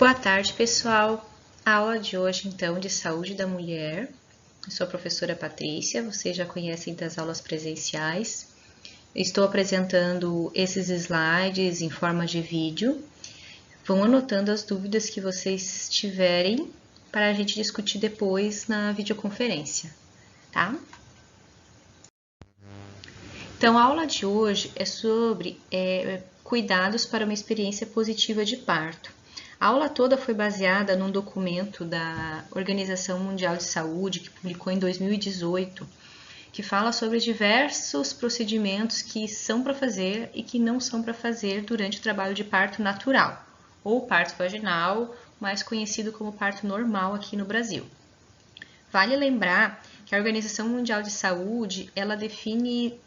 Boa tarde, pessoal. A aula de hoje, então, de saúde da mulher. Eu sou a professora Patrícia, vocês já conhecem das aulas presenciais. Eu estou apresentando esses slides em forma de vídeo. Vão anotando as dúvidas que vocês tiverem para a gente discutir depois na videoconferência, tá? Então, a aula de hoje é sobre cuidados para uma experiência positiva de parto. A aula toda foi baseada num documento da Organização Mundial de Saúde, que publicou em 2018, que fala sobre diversos procedimentos que são para fazer e que não são para fazer durante o trabalho de parto natural, ou parto vaginal, mais conhecido como parto normal aqui no Brasil. Vale lembrar que a Organização Mundial de Saúde, ela define,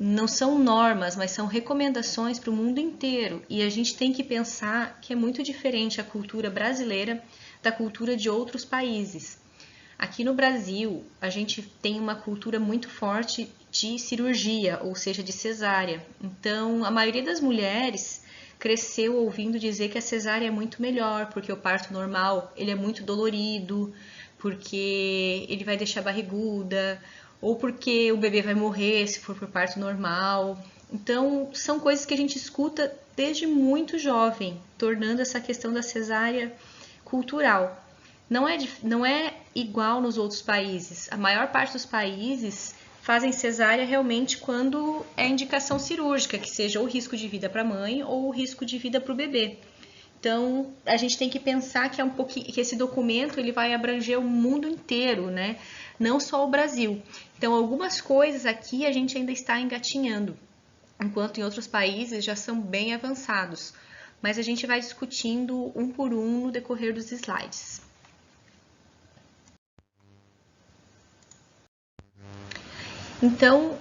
não são normas, mas são recomendações para o mundo inteiro. E a gente tem que pensar que é muito diferente a cultura brasileira da cultura de outros países. Aqui no Brasil, a gente tem uma cultura muito forte de cirurgia, ou seja, de cesárea. Então, a maioria das mulheres cresceu ouvindo dizer que a cesárea é muito melhor, porque o parto normal ele é muito dolorido, porque ele vai deixar barriguda, ou porque o bebê vai morrer se for por parto normal. Então, são coisas que a gente escuta desde muito jovem, tornando essa questão da cesárea cultural. Não é igual nos outros países. A maior parte dos países fazem cesárea realmente quando é indicação cirúrgica, que seja o risco de vida para a mãe ou o risco de vida para o bebê. Então, a gente tem que pensar que que esse documento ele vai abranger o mundo inteiro, né? Não só o Brasil. Então, algumas coisas aqui a gente ainda está engatinhando, enquanto em outros países já são bem avançados. Mas a gente vai discutindo um por um no decorrer dos slides. Então,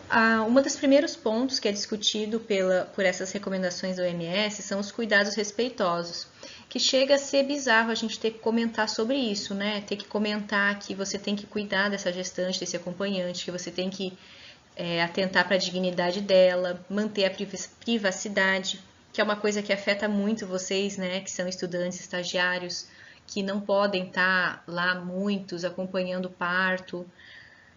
um dos primeiros pontos que é discutido por essas recomendações da OMS são os cuidados respeitosos, que chega a ser bizarro a gente ter que comentar sobre isso, né? Ter que comentar que você tem que cuidar dessa gestante, desse acompanhante, que você tem que atentar para a dignidade dela, manter a privacidade, que é uma coisa que afeta muito vocês, né? Que são estudantes, estagiários, que não podem estar lá muitos acompanhando o parto.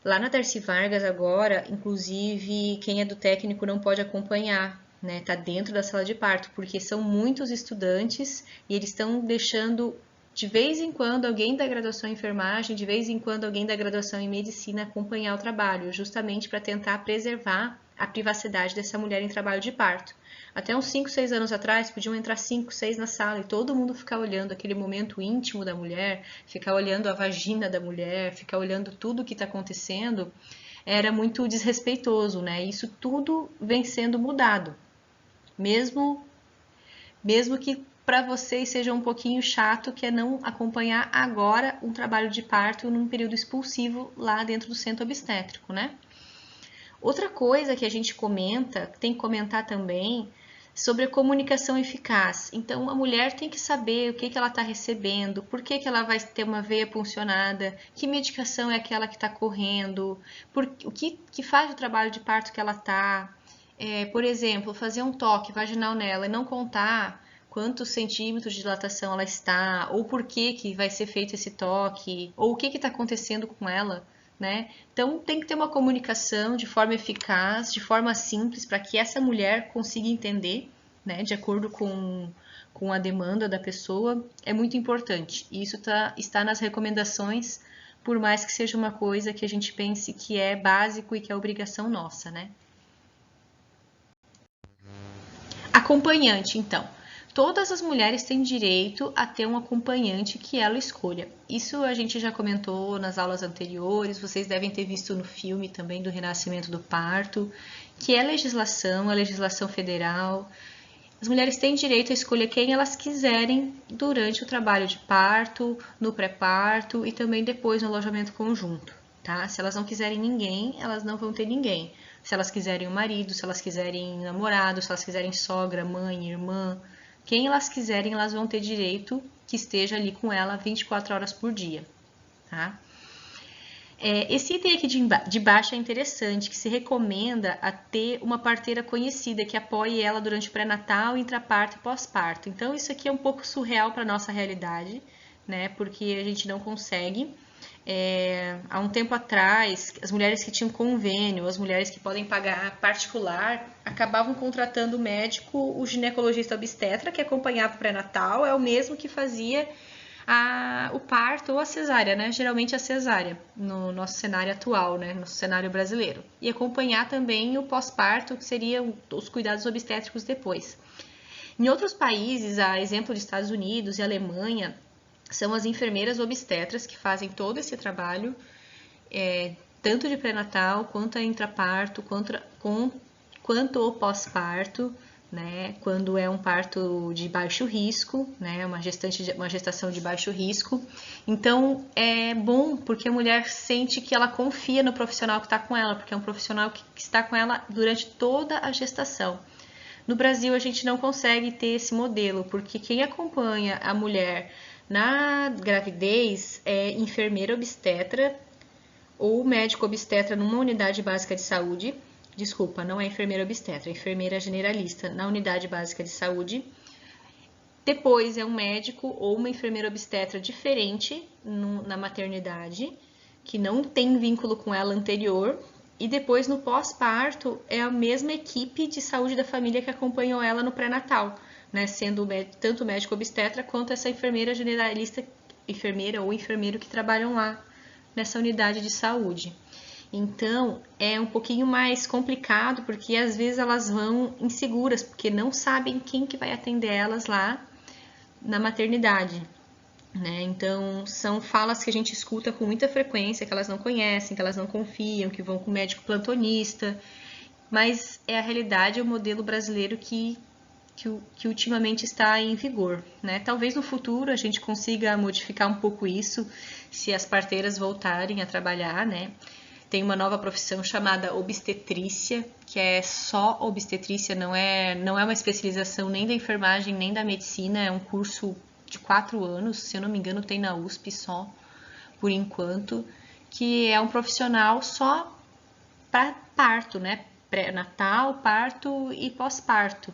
Lá na Darcy Vargas agora, inclusive, quem é do técnico não pode acompanhar, né? Tá dentro da sala de parto, porque são muitos estudantes e eles estão deixando de vez em quando alguém da graduação em enfermagem, de vez em quando alguém da graduação em medicina acompanhar o trabalho, justamente para tentar preservar a privacidade dessa mulher em trabalho de parto. Até uns 5, 6 anos atrás, podiam entrar 5, 6 na sala e todo mundo ficar olhando aquele momento íntimo da mulher, ficar olhando a vagina da mulher, ficar olhando tudo o que está acontecendo, era muito desrespeitoso, né? Isso tudo vem sendo mudado. Mesmo que para vocês seja um pouquinho chato, que é não acompanhar agora um trabalho de parto num período expulsivo lá dentro do centro obstétrico, né? Outra coisa que a gente comenta, tem que comentar também, sobre a comunicação eficaz. Então, a mulher tem que saber o que ela está recebendo, por que ela vai ter uma veia puncionada, que medicação é aquela que está correndo, o que faz o trabalho de parto que ela está. Por exemplo, fazer um toque vaginal nela e não contar quantos centímetros de dilatação ela está, ou por que vai ser feito esse toque, ou o que está acontecendo com ela. Né? Então, tem que ter uma comunicação de forma eficaz, de forma simples, para que essa mulher consiga entender, né, de acordo com a demanda da pessoa, é muito importante. E isso está nas recomendações, por mais que seja uma coisa que a gente pense que é básico e que é obrigação nossa, né? Acompanhante, então. Todas as mulheres têm direito a ter um acompanhante que ela escolha. Isso a gente já comentou nas aulas anteriores, vocês devem ter visto no filme também do Renascimento do Parto, que é legislação federal. As mulheres têm direito a escolher quem elas quiserem durante o trabalho de parto, no pré-parto e também depois no alojamento conjunto, tá? Se elas não quiserem ninguém, elas não vão ter ninguém. Se elas quiserem um marido, se elas quiserem namorado, se elas quiserem sogra, mãe, irmã, quem elas quiserem, elas vão ter direito que esteja ali com ela 24 horas por dia, tá? Esse item aqui de baixo é interessante, que se recomenda a ter uma parteira conhecida que apoie ela durante o pré-natal, intraparto e pós-parto. Então, isso aqui é um pouco surreal para a nossa realidade, né? Porque a gente não consegue. Há um tempo atrás, as mulheres que tinham convênio, as mulheres que podem pagar particular, acabavam contratando o médico, o ginecologista obstetra, que acompanhava o pré-natal, é o mesmo que fazia o parto ou a cesárea, né? Geralmente a cesárea, no nosso cenário atual, né? No cenário brasileiro. E acompanhar também o pós-parto, que seriam os cuidados obstétricos depois. Em outros países, a exemplo dos Estados Unidos e Alemanha, são as enfermeiras obstetras que fazem todo esse trabalho, tanto de pré-natal, quanto a intraparto, quanto o pós-parto, né, quando é um parto de baixo risco, né, uma gestação de baixo risco. Então, é bom porque a mulher sente que ela confia no profissional que está com ela, porque é um profissional que está com ela durante toda a gestação. No Brasil, a gente não consegue ter esse modelo, porque quem acompanha a mulher na gravidez é enfermeira obstetra ou médico obstetra numa unidade básica de saúde. Desculpa, não é enfermeira obstetra, é enfermeira generalista na unidade básica de saúde. Depois é um médico ou uma enfermeira obstetra diferente na maternidade, que não tem vínculo com ela anterior. E depois no pós-parto é a mesma equipe de saúde da família que acompanhou ela no pré-natal, né? Sendo tanto o médico obstetra quanto essa enfermeira generalista, enfermeira ou enfermeiro que trabalham lá nessa unidade de saúde. Então, é um pouquinho mais complicado, porque às vezes elas vão inseguras, porque não sabem quem que vai atender elas lá na maternidade, né? Então, são falas que a gente escuta com muita frequência, que elas não conhecem, que elas não confiam, que vão com o médico plantonista, mas é a realidade, é o modelo brasileiro que ultimamente está em vigor, né? Talvez no futuro a gente consiga modificar um pouco isso, se as parteiras voltarem a trabalhar, né? Tem uma nova profissão chamada obstetrícia, que é só obstetrícia, não é uma especialização nem da enfermagem, nem da medicina, é um curso de 4 anos, se eu não me engano tem na USP só, por enquanto, que é um profissional só para parto, né? Pré-natal, parto e pós-parto.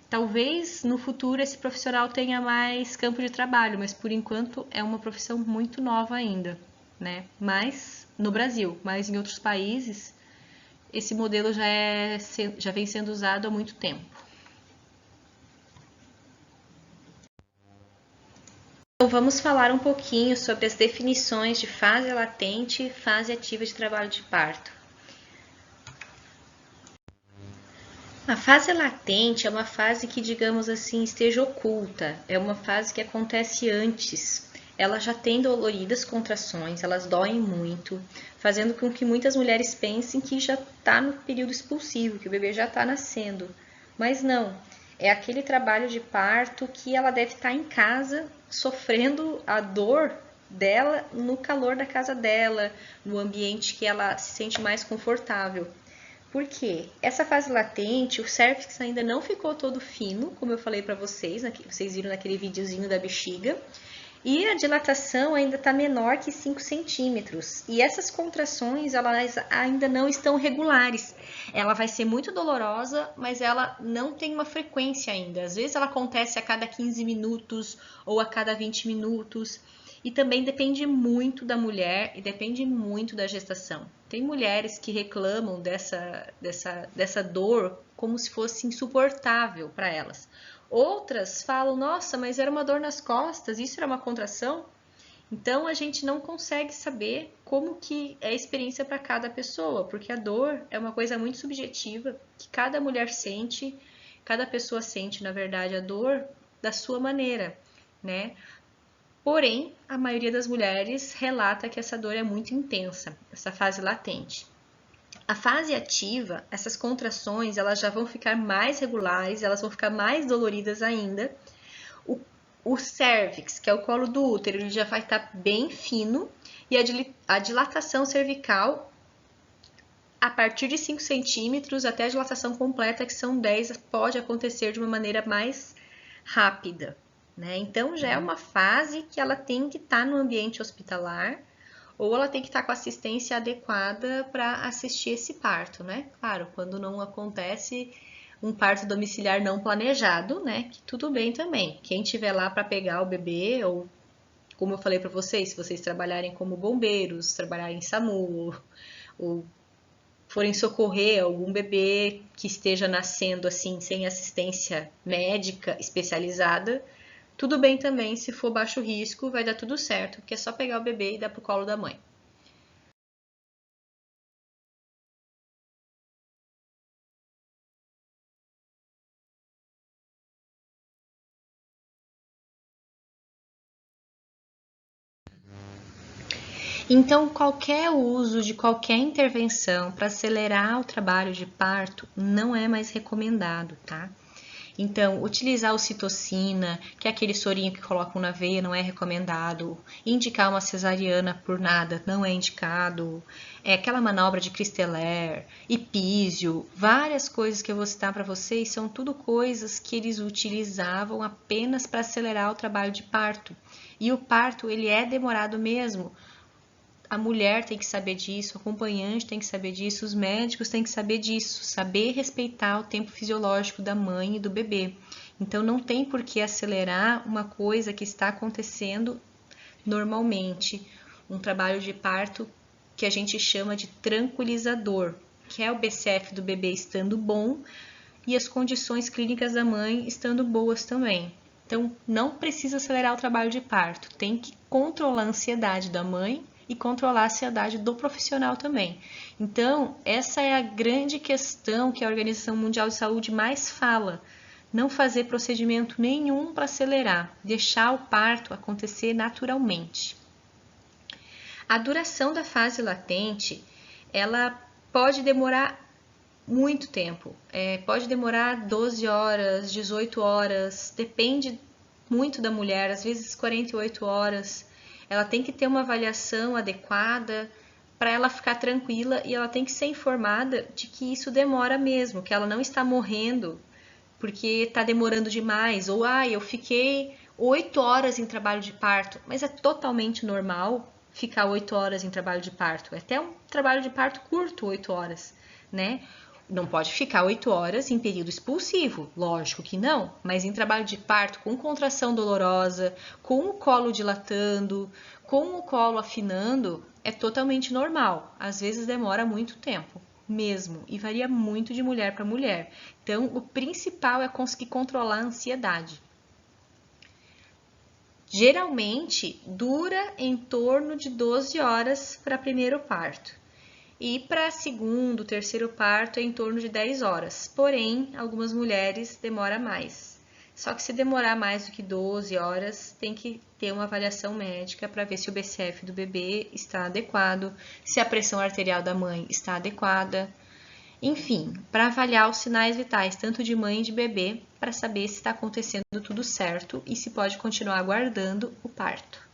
Talvez no futuro esse profissional tenha mais campo de trabalho, mas por enquanto é uma profissão muito nova ainda, né? Mas no Brasil, mas em outros países esse modelo já vem sendo usado há muito tempo. Então vamos falar um pouquinho sobre as definições de fase latente e fase ativa de trabalho de parto. A fase latente é uma fase que, digamos assim, esteja oculta, é uma fase que acontece antes. Ela já tem doloridas contrações, elas doem muito, fazendo com que muitas mulheres pensem que já está no período expulsivo, que o bebê já está nascendo. Mas não, é aquele trabalho de parto que ela deve estar em casa, sofrendo a dor dela no calor da casa dela, no ambiente que ela se sente mais confortável. Por quê? Essa fase latente, o cérvix ainda não ficou todo fino, como eu falei para vocês, vocês viram naquele videozinho da bexiga, e a dilatação ainda está menor que 5 centímetros. E essas contrações, elas ainda não estão regulares. Ela vai ser muito dolorosa, mas ela não tem uma frequência ainda. Às vezes ela acontece a cada 15 minutos ou a cada 20 minutos. E também depende muito da mulher e depende muito da gestação. Tem mulheres que reclamam dessa dor como se fosse insuportável para elas. Outras falam, nossa, mas era uma dor nas costas, isso era uma contração? Então a gente não consegue saber como que é a experiência para cada pessoa, porque a dor é uma coisa muito subjetiva, que cada mulher sente, cada pessoa sente, na verdade, a dor da sua maneira, né? Porém, a maioria das mulheres relata que essa dor é muito intensa, essa fase latente. A fase ativa, essas contrações, elas já vão ficar mais regulares, elas vão ficar mais doloridas ainda. O cérvix, que é o colo do útero, ele já vai estar bem fino e a dilatação cervical, a partir de 5 centímetros até a dilatação completa, que são 10, pode acontecer de uma maneira mais rápida, né? Então já é uma fase que ela tem que estar no ambiente hospitalar ou ela tem que estar com assistência adequada para assistir esse parto, né? Claro, quando não acontece um parto domiciliar não planejado, né? Que tudo bem também. Quem tiver lá para pegar o bebê, ou como eu falei para vocês, se vocês trabalharem como bombeiros, trabalharem em SAMU, ou forem socorrer algum bebê que esteja nascendo assim, sem assistência médica especializada, tudo bem também, se for baixo risco, vai dar tudo certo, porque é só pegar o bebê e dar pro colo da mãe. Então, qualquer uso de qualquer intervenção para acelerar o trabalho de parto não é mais recomendado, tá? Então, utilizar ocitocina, que é aquele sorinho que colocam na veia, não é recomendado. Indicar uma cesariana por nada, não é indicado. É aquela manobra de Christeler, Epísio, várias coisas que eu vou citar para vocês, são tudo coisas que eles utilizavam apenas para acelerar o trabalho de parto. E o parto, ele é demorado mesmo. A mulher tem que saber disso, o acompanhante tem que saber disso, os médicos têm que saber disso, saber respeitar o tempo fisiológico da mãe e do bebê. Então não tem por que acelerar uma coisa que está acontecendo normalmente, um trabalho de parto que a gente chama de tranquilizador, que é o BCF do bebê estando bom e as condições clínicas da mãe estando boas também. Então não precisa acelerar o trabalho de parto, tem que controlar a ansiedade da mãe e controlar a ansiedade do profissional também. Então, essa é a grande questão que a Organização Mundial de Saúde mais fala. Não fazer procedimento nenhum para acelerar, deixar o parto acontecer naturalmente. A duração da fase latente, ela pode demorar muito tempo. Pode demorar 12 horas, 18 horas, depende muito da mulher, às vezes 48 horas. Ela tem que ter uma avaliação adequada para ela ficar tranquila e ela tem que ser informada de que isso demora mesmo, que ela não está morrendo porque está demorando demais, ou eu fiquei 8 horas em trabalho de parto, mas é totalmente normal ficar 8 horas em trabalho de parto, é até um trabalho de parto curto, 8 horas, né? Não pode ficar 8 horas em período expulsivo, lógico que não, mas em trabalho de parto com contração dolorosa, com o colo dilatando, com o colo afinando, é totalmente normal. Às vezes demora muito tempo, mesmo, e varia muito de mulher para mulher. Então, o principal é conseguir controlar a ansiedade. Geralmente, dura em torno de 12 horas para primeiro parto. E para segundo, terceiro parto é em torno de 10 horas. Porém, algumas mulheres demora mais. Só que se demorar mais do que 12 horas, tem que ter uma avaliação médica para ver se o BCF do bebê está adequado, se a pressão arterial da mãe está adequada. Enfim, para avaliar os sinais vitais, tanto de mãe e de bebê, para saber se está acontecendo tudo certo e se pode continuar aguardando o parto.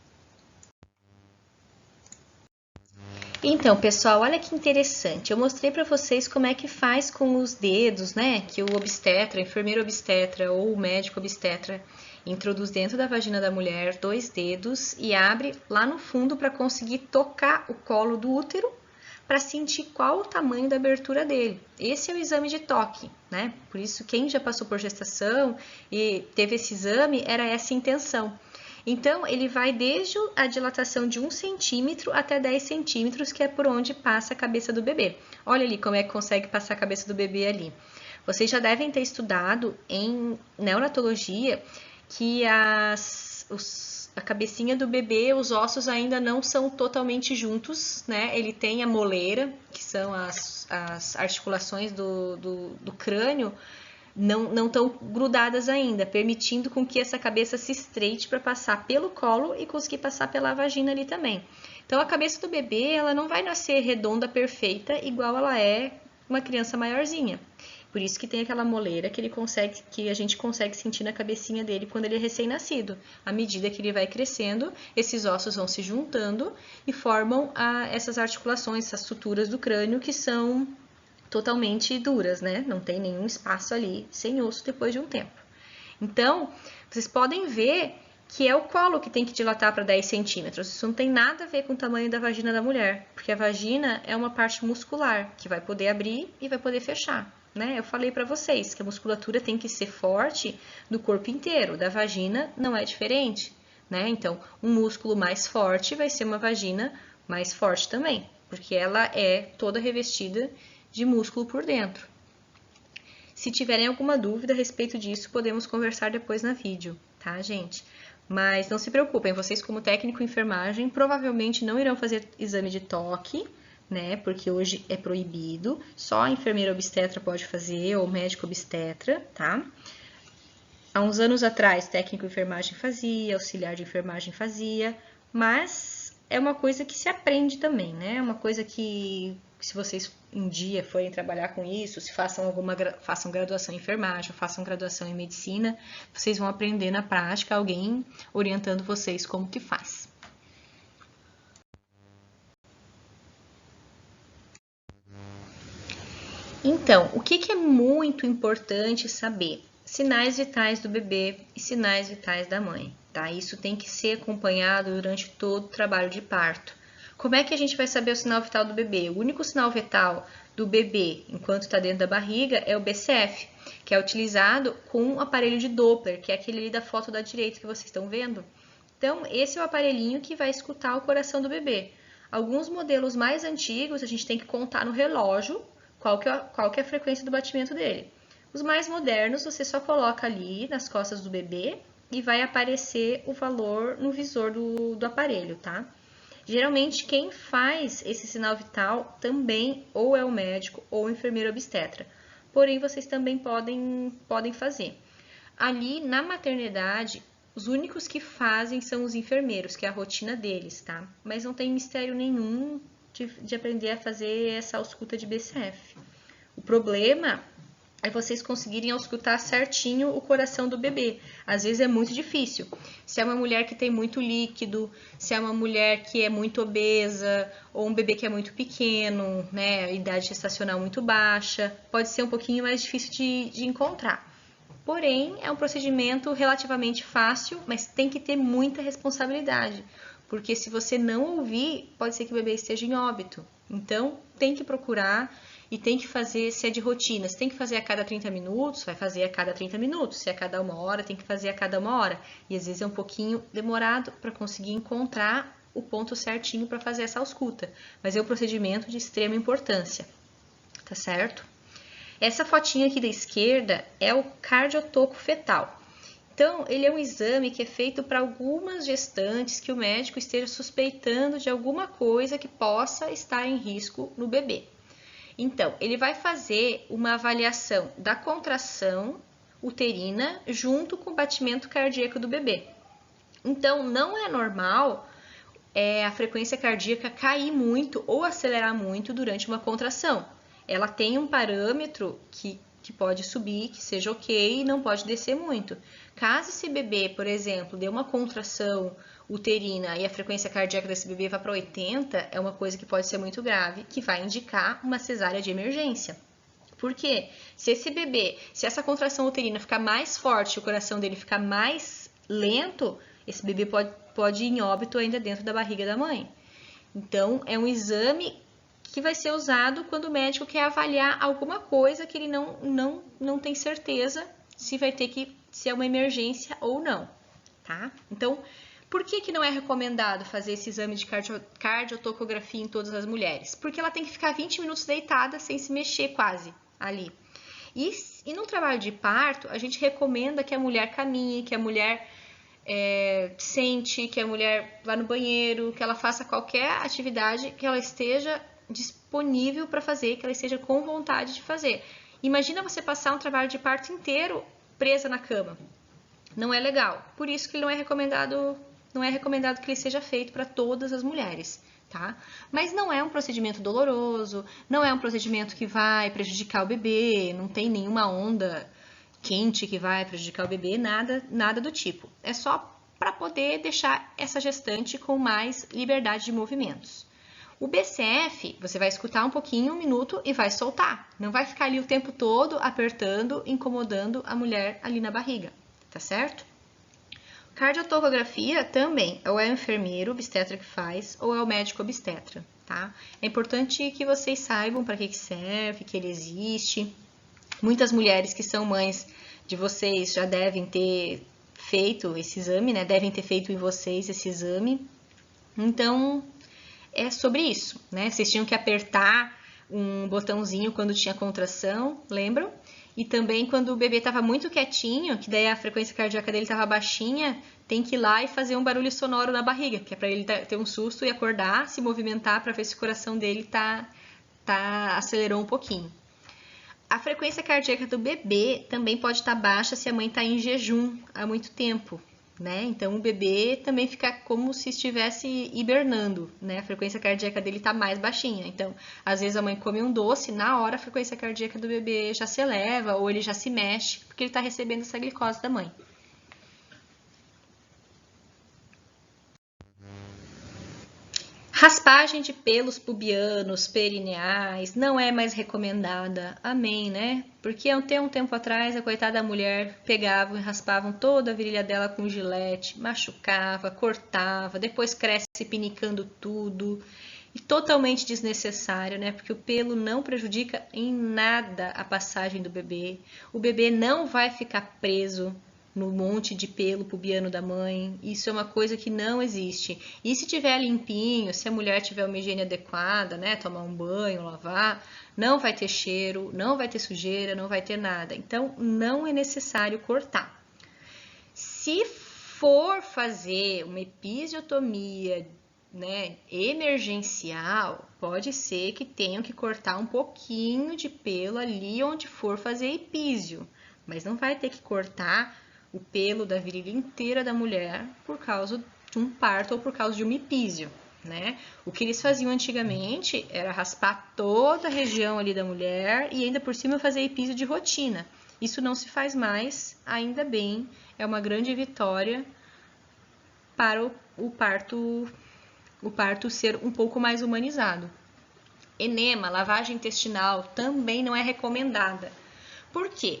Então, pessoal, olha que interessante. Eu mostrei para vocês como é que faz com os dedos, né? Que o obstetra, enfermeiro obstetra ou o médico obstetra introduz dentro da vagina da mulher 2 dedos e abre lá no fundo para conseguir tocar o colo do útero para sentir qual o tamanho da abertura dele. Esse é o exame de toque, né? Por isso, quem já passou por gestação e teve esse exame, era essa a intenção. Então, ele vai desde a dilatação de 1 centímetro até 10 centímetros, que é por onde passa a cabeça do bebê. Olha ali como é que consegue passar a cabeça do bebê ali. Vocês já devem ter estudado em neonatologia que a cabecinha do bebê, os ossos ainda não são totalmente juntos, né? Ele tem a moleira, que são as articulações do crânio, não estão grudadas ainda, permitindo com que essa cabeça se estreite para passar pelo colo e conseguir passar pela vagina ali também. Então, a cabeça do bebê, ela não vai nascer redonda, perfeita, igual ela é uma criança maiorzinha. Por isso que tem aquela moleira que a gente consegue sentir na cabecinha dele quando ele é recém-nascido. À medida que ele vai crescendo, esses ossos vão se juntando e formam essas articulações, essas suturas do crânio que são totalmente duras, né? Não tem nenhum espaço ali sem osso depois de um tempo. Então, vocês podem ver que é o colo que tem que dilatar para 10 centímetros. Isso não tem nada a ver com o tamanho da vagina da mulher, porque a vagina é uma parte muscular que vai poder abrir e vai poder fechar, né? Eu falei para vocês que a musculatura tem que ser forte do corpo inteiro, da vagina não é diferente, né? Então, um músculo mais forte vai ser uma vagina mais forte também, porque ela é toda revestida de músculo por dentro. Se tiverem alguma dúvida a respeito disso, podemos conversar depois na vídeo, tá, gente? Mas não se preocupem, vocês como técnico em enfermagem provavelmente não irão fazer exame de toque, né? Porque hoje é proibido, só a enfermeira obstetra pode fazer, ou médico obstetra, tá? Há uns anos atrás, técnico em enfermagem fazia, auxiliar de enfermagem fazia, mas é uma coisa que se aprende também, né? É uma coisa que, se vocês um dia forem trabalhar com isso, se façam graduação em enfermagem, façam graduação em medicina, vocês vão aprender na prática, alguém orientando vocês como que faz. Então, o que é muito importante saber? Sinais vitais do bebê e sinais vitais da mãe, tá? Isso tem que ser acompanhado durante todo o trabalho de parto. Como é que a gente vai saber o sinal vital do bebê? O único sinal vital do bebê, enquanto está dentro da barriga, é o BCF, que é utilizado com o aparelho de Doppler, que é aquele ali da foto da direita que vocês estão vendo. Então, esse é o aparelhinho que vai escutar o coração do bebê. Alguns modelos mais antigos, a gente tem que contar no relógio qual que é a frequência do batimento dele. Os mais modernos, você só coloca ali nas costas do bebê e vai aparecer o valor no visor do aparelho, tá? Geralmente, quem faz esse sinal vital também ou é o médico ou o enfermeiro obstetra. Porém, vocês também podem fazer. Ali, na maternidade, os únicos que fazem são os enfermeiros, que é a rotina deles, tá? Mas não tem mistério nenhum de aprender a fazer essa ausculta de BCF. O problema é vocês conseguirem auscultar certinho o coração do bebê. Às vezes é muito difícil. Se é uma mulher que tem muito líquido, se é uma mulher que é muito obesa, ou um bebê que é muito pequeno, né, idade gestacional muito baixa, pode ser um pouquinho mais difícil de encontrar. Porém, é um procedimento relativamente fácil, mas tem que ter muita responsabilidade, porque se você não ouvir, pode ser que o bebê esteja em óbito. Então, tem que procurar e tem que fazer, se é de rotina, se tem que fazer a cada 30 minutos, vai fazer a cada 30 minutos. Se é a cada 1 hora, tem que fazer a cada 1 hora. E às vezes é um pouquinho demorado para conseguir encontrar o ponto certinho para fazer essa ausculta. Mas é um procedimento de extrema importância, tá certo? Essa fotinha aqui da esquerda é o cardiotoco fetal. Então, ele é um exame que é feito para algumas gestantes que o médico esteja suspeitando de alguma coisa que possa estar em risco no bebê. Então, ele vai fazer uma avaliação da contração uterina junto com o batimento cardíaco do bebê. Então, não é normal a frequência cardíaca cair muito ou acelerar muito durante uma contração. Ela tem um parâmetro que pode subir, que seja ok, e não pode descer muito. Caso esse bebê, por exemplo, dê uma contração uterina e a frequência cardíaca desse bebê vá para 80, é uma coisa que pode ser muito grave, que vai indicar uma cesárea de emergência. Por quê? Se essa contração uterina ficar mais forte, o coração dele ficar mais lento, esse bebê pode ir em óbito ainda dentro da barriga da mãe. Então, é um exame que vai ser usado quando o médico quer avaliar alguma coisa que ele não tem certeza se é uma emergência ou não, tá? Então, por que não é recomendado fazer esse exame de cardiotocografia em todas as mulheres? Porque ela tem que ficar 20 minutos deitada sem se mexer quase ali. E no trabalho de parto, a gente recomenda que a mulher caminhe, que a mulher sente, que a mulher vá no banheiro, que ela faça qualquer atividade que ela esteja disponível para fazer, que ela esteja com vontade de fazer. Imagina você passar um trabalho de parto inteiro presa na cama. Não é legal. Por isso que não é recomendado que ele seja feito para todas as mulheres, tá? Mas não é um procedimento doloroso, não é um procedimento que vai prejudicar o bebê, não tem nenhuma onda quente que vai prejudicar o bebê, nada do tipo. É só para poder deixar essa gestante com mais liberdade de movimentos. O BCF, você vai escutar um pouquinho, 1 minuto e vai soltar. Não vai ficar ali o tempo todo apertando, incomodando a mulher ali na barriga, tá certo? Cardiotocografia também, ou é o enfermeiro obstetra que faz, ou é o médico obstetra, tá? É importante que vocês saibam para que serve, que ele existe. Muitas mulheres que são mães de vocês já devem ter feito esse exame, né? Devem ter feito em vocês esse exame. Então, é sobre isso, né? Vocês tinham que apertar um botãozinho quando tinha contração, lembram? E também quando o bebê estava muito quietinho, que daí a frequência cardíaca dele estava baixinha, tem que ir lá e fazer um barulho sonoro na barriga, que é para ele ter um susto e acordar, se movimentar para ver se o coração dele acelerou um pouquinho. A frequência cardíaca do bebê também pode estar baixa se a mãe está em jejum há muito tempo, né? Então o bebê também fica como se estivesse hibernando, né? A frequência cardíaca dele está mais baixinha. Então, às vezes a mãe come um doce, na hora a frequência cardíaca do bebê já se eleva ou ele já se mexe, porque ele está recebendo essa glicose da mãe. Raspagem de pelos pubianos, perineais, não é mais recomendada, amém, né? Porque até um tempo atrás a coitada mulher pegavam e raspavam toda a virilha dela com gilete, machucava, cortava, depois cresce pinicando tudo. E totalmente desnecessário, né? Porque o pelo não prejudica em nada a passagem do bebê. O bebê não vai ficar preso no monte de pelo pubiano da mãe. Isso é uma coisa que não existe. E se tiver limpinho, se a mulher tiver uma higiene adequada, né, tomar um banho, lavar, não vai ter cheiro, não vai ter sujeira, não vai ter nada. Então, não é necessário cortar. Se for fazer uma episiotomia, né, emergencial, pode ser que tenham que cortar um pouquinho de pelo ali onde for fazer epísio, mas não vai ter que cortar o pelo da virilha inteira da mulher por causa de um parto ou por causa de um epísio, né? O que eles faziam antigamente era raspar toda a região ali da mulher e ainda por cima fazer epísio de rotina. Isso não se faz mais, ainda bem, é uma grande vitória para o parto ser um pouco mais humanizado. Enema, lavagem intestinal, também não é recomendada. Por quê?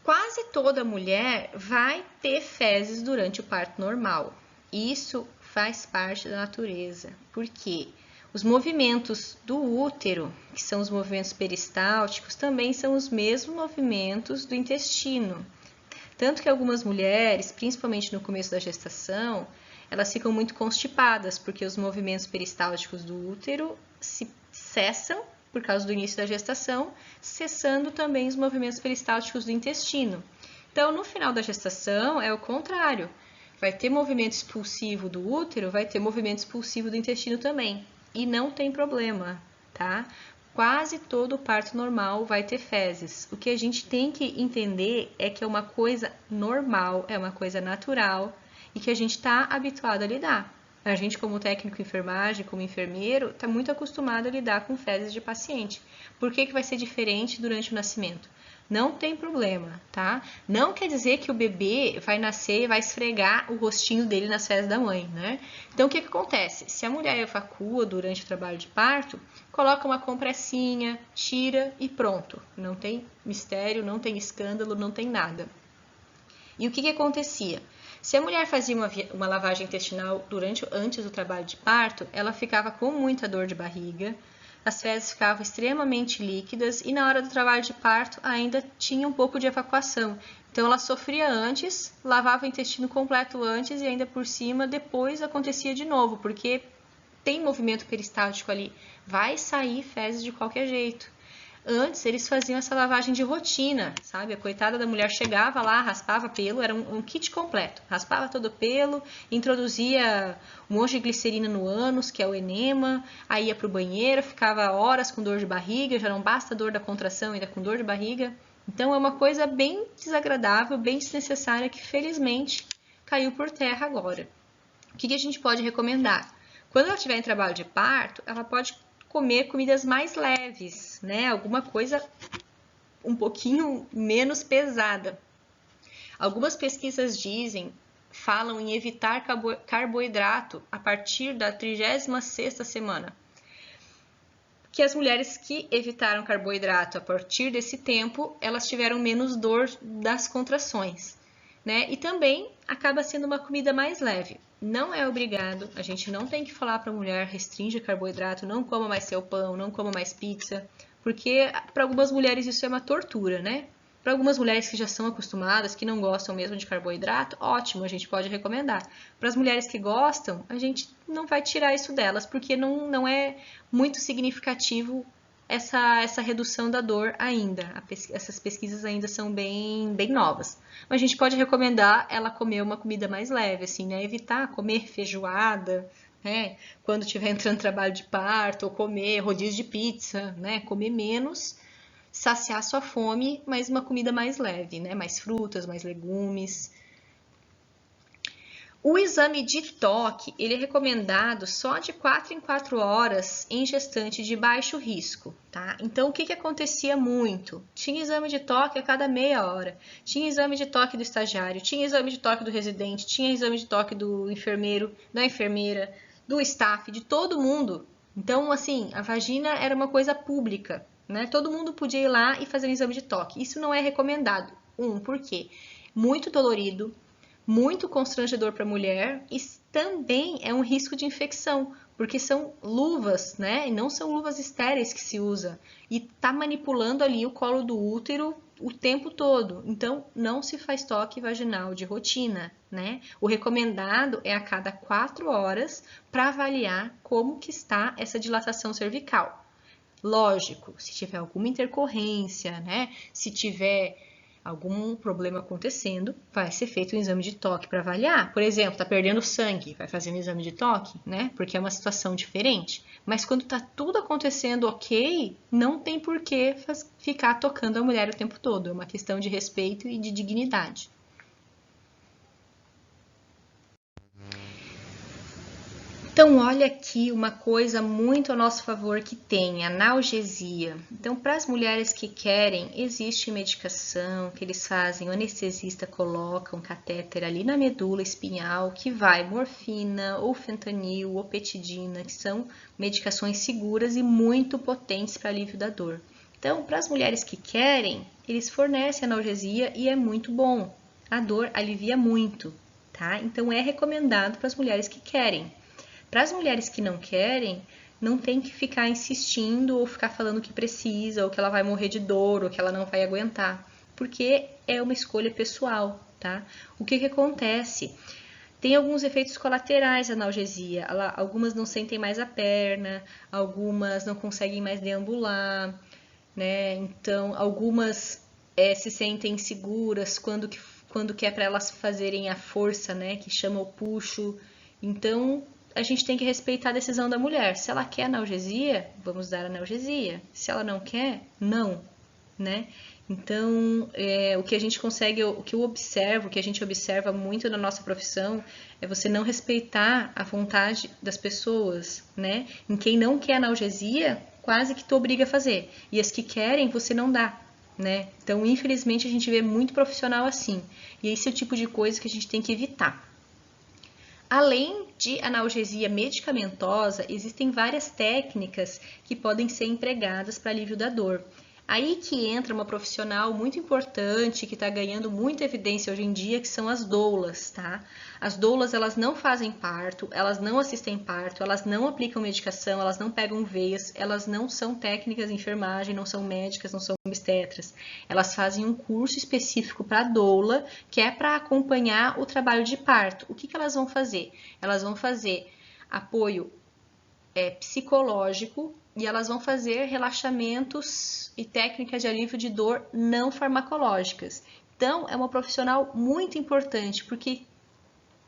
Quase toda mulher vai ter fezes durante o parto normal. Isso faz parte da natureza. Por quê? Os movimentos do útero, que são os movimentos peristálticos, também são os mesmos movimentos do intestino. Tanto que algumas mulheres, principalmente no começo da gestação, elas ficam muito constipadas, porque os movimentos peristálticos do útero se cessam por causa do início da gestação, cessando também os movimentos peristálticos do intestino. Então, no final da gestação, é o contrário. Vai ter movimento expulsivo do útero, vai ter movimento expulsivo do intestino também. E não tem problema, tá? Quase todo parto normal vai ter fezes. O que a gente tem que entender é que é uma coisa normal, é uma coisa natural e que a gente está habituado a lidar. A gente, como técnico de enfermagem, como enfermeiro, está muito acostumado a lidar com fezes de paciente. Por que vai ser diferente durante o nascimento? Não tem problema, tá? Não quer dizer que o bebê vai nascer e vai esfregar o rostinho dele nas fezes da mãe, né? Então, o que acontece? Se a mulher evacua durante o trabalho de parto, coloca uma compressinha, tira e pronto. Não tem mistério, não tem escândalo, não tem nada. E o que acontecia? Se a mulher fazia uma lavagem intestinal antes do trabalho de parto, ela ficava com muita dor de barriga, as fezes ficavam extremamente líquidas e na hora do trabalho de parto ainda tinha um pouco de evacuação. Então ela sofria antes, lavava o intestino completo antes e ainda por cima depois acontecia de novo, porque tem movimento peristáltico ali, vai sair fezes de qualquer jeito. Antes, eles faziam essa lavagem de rotina, sabe? A coitada da mulher chegava lá, raspava pelo, era um kit completo. Raspava todo o pelo, introduzia um monte de glicerina no ânus, que é o enema, aí ia pro banheiro, ficava horas com dor de barriga, já não basta a dor da contração, ainda com dor de barriga. Então, é uma coisa bem desagradável, bem desnecessária, que felizmente caiu por terra agora. O que a gente pode recomendar? Quando ela estiver em trabalho de parto, ela pode comer comidas mais leves, né? Alguma coisa um pouquinho menos pesada. Algumas pesquisas falam em evitar carboidrato a partir da 36ª semana. Que as mulheres que evitaram carboidrato a partir desse tempo, elas tiveram menos dor das contrações. né? E também acaba sendo uma comida mais leve. Não é obrigado, a gente não tem que falar para a mulher restringe carboidrato, não coma mais seu pão, não coma mais pizza, porque para algumas mulheres isso é uma tortura, né? Para algumas mulheres que já são acostumadas, que não gostam mesmo de carboidrato, ótimo, a gente pode recomendar. Para as mulheres que gostam, a gente não vai tirar isso delas, porque não é muito significativo essa redução da dor ainda. Essas pesquisas ainda são bem novas. Mas a gente pode recomendar ela comer uma comida mais leve, assim, né? Evitar comer feijoada, né? Quando estiver entrando trabalho de parto, ou comer rodízio de pizza, né? Comer menos, saciar sua fome, mas uma comida mais leve, né? Mais frutas, mais legumes. O exame de toque, ele é recomendado só de 4 em 4 horas em gestante de baixo risco, tá? Então, o que acontecia muito? Tinha exame de toque a cada meia hora, tinha exame de toque do estagiário, tinha exame de toque do residente, tinha exame de toque do enfermeiro, da enfermeira, do staff, de todo mundo. Então, assim, a vagina era uma coisa pública, né? Todo mundo podia ir lá e fazer um exame de toque. Isso não é recomendado. Por quê? Muito dolorido, muito constrangedor para a mulher e também é um risco de infecção, porque são luvas, né? E não são luvas estéreis que se usa. E tá manipulando ali o colo do útero o tempo todo. Então, não se faz toque vaginal de rotina, né? O recomendado é a cada 4 horas para avaliar como que está essa dilatação cervical. Lógico, se tiver alguma intercorrência, né? Se tiver algum problema acontecendo, vai ser feito um exame de toque para avaliar. Por exemplo, tá perdendo sangue, vai fazer um exame de toque, né? Porque é uma situação diferente. Mas quando tá tudo acontecendo ok, não tem por que ficar tocando a mulher o tempo todo. É uma questão de respeito e de dignidade. Então, olha aqui uma coisa muito a nosso favor que tem, analgesia. Então, para as mulheres que querem, existe medicação que eles fazem, o anestesista coloca um catéter ali na medula espinhal que vai morfina, ou fentanil, ou petidina, que são medicações seguras e muito potentes para alívio da dor. Então, para as mulheres que querem, eles fornecem analgesia e é muito bom. A dor alivia muito, tá? Então, é recomendado para as mulheres que querem. Para as mulheres que não querem, não tem que ficar insistindo ou ficar falando que precisa, ou que ela vai morrer de dor, ou que ela não vai aguentar, porque é uma escolha pessoal, tá? O que acontece? Tem alguns efeitos colaterais a analgesia. Algumas não sentem mais a perna, algumas não conseguem mais deambular, né? Então, algumas se sentem inseguras quando que é para elas fazerem a força, né? Que chama o puxo. Então, a gente tem que respeitar a decisão da mulher. Se ela quer analgesia, vamos dar analgesia. Se ela não quer, não, né? Então, o que a gente consegue, o que eu observo, o que a gente observa muito na nossa profissão, é você não respeitar a vontade das pessoas, né? Em quem não quer analgesia, quase que tu obriga a fazer. E as que querem, você não dá, né? Então, infelizmente, a gente vê muito profissional assim. E esse é o tipo de coisa que a gente tem que evitar. Além de analgesia medicamentosa, existem várias técnicas que podem ser empregadas para alívio da dor. Aí que entra uma profissional muito importante, que está ganhando muita evidência hoje em dia, que são as doulas, tá? As doulas, elas não fazem parto, elas não assistem parto, elas não aplicam medicação, elas não pegam veias, elas não são técnicas de enfermagem, não são médicas, não são obstetras. Elas fazem um curso específico para doula, que é para acompanhar o trabalho de parto. O que elas vão fazer? Elas vão fazer apoio psicológico e elas vão fazer relaxamentos e técnicas de alívio de dor não farmacológicas. Então, é uma profissional muito importante, porque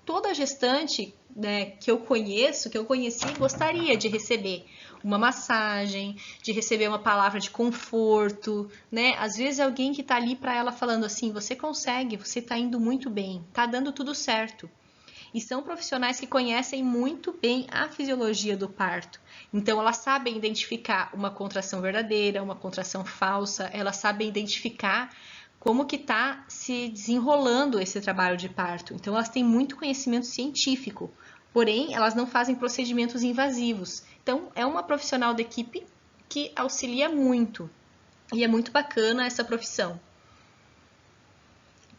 toda gestante, né, que eu conheci, gostaria de receber uma massagem, de receber uma palavra de conforto, né? Às vezes é alguém que está ali para ela falando assim, você consegue, você está indo muito bem, está dando tudo certo. E são profissionais que conhecem muito bem a fisiologia do parto. Então, elas sabem identificar uma contração verdadeira, uma contração falsa, elas sabem identificar como que está se desenrolando esse trabalho de parto. Então, elas têm muito conhecimento científico, porém, elas não fazem procedimentos invasivos. Então, é uma profissional da equipe que auxilia muito. E é muito bacana essa profissão.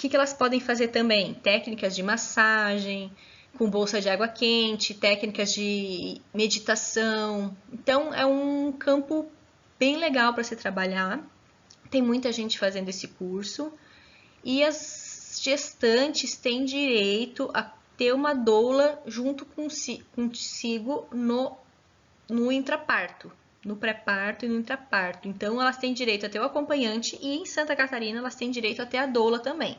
que elas podem fazer também? Técnicas de massagem, com bolsa de água quente, técnicas de meditação. Então, é um campo bem legal para se trabalhar. Tem muita gente fazendo esse curso. E as gestantes têm direito a ter uma doula junto consigo no intraparto, no pré-parto e no intraparto. Então, elas têm direito a ter o acompanhante e em Santa Catarina elas têm direito a ter a doula também.